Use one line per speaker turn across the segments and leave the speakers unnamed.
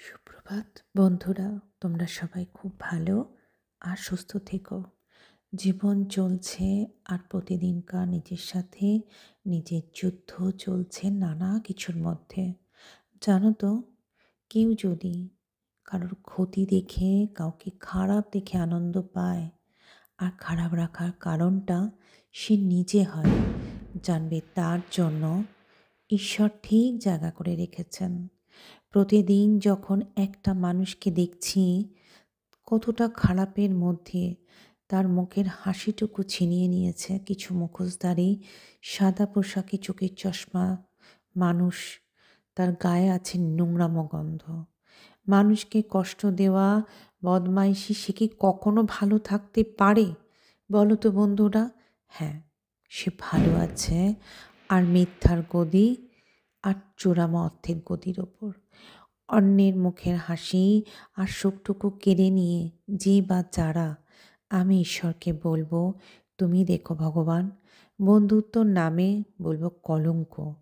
সুপ্রভাত বন্ধুরা, তোমরা সবাই খুব ভালো আর সুস্থ থেকো। জীবন চলছে আর প্রতিদিনকার নিজের সাথে নিজের যুদ্ধ চলছে নানা কিছুর মধ্যে। জানো তো, কেউ যদি কারোর ক্ষতি দেখে, কাউকে খারাপ দেখে আনন্দ পায় আর খারাপ রাখার কারণটা সে নিজে হয়, জানবে তার জন্য ঈশ্বর ঠিক জায়গা করে রেখেছেন। প্রতিদিন যখন একটা মানুষকে দেখছি কতটা খারাপের মধ্যে তার মুখের হাসিটুকু ছিনিয়ে নিয়েছে কিছু মুখোশধারী সাদা পোশাকে চোখের চশমা মানুষ, তার গায়ে আছে নোংরাম গন্ধ। মানুষকে কষ্ট দেওয়া বদমাইশি সে কি কখনো ভালো থাকতে পারে বলো তো বন্ধুরা? হ্যাঁ, সে ভালো আছে আর মিথ্যার গদি আর চোরামা অর্থের গদির ওপর অন্যের মুখের হাসি আর সুখটুকু কেড়ে নিয়ে যে বা যারা, আমি ঈশ্বরকে বলবো, তুমি দেখো ভগবান, বন্ধুত্বর নামে বলবো কলঙ্ক।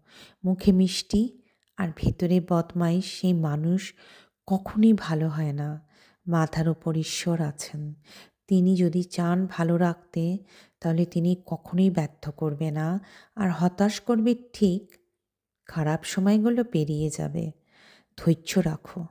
মুখে মিষ্টি আর ভেতরে বদমাইশ সেই মানুষ কখনই ভালো হয় না। মাথার ওপর ঈশ্বর আছেন, তিনি যদি চান ভালো রাখতে তাহলে তিনি কখনোই ব্যর্থ করবে না। আর হতাশ করবে ঠিক, খারাপ সময়গুলো পেরিয়ে যাবে। ধৈর্য রাখো।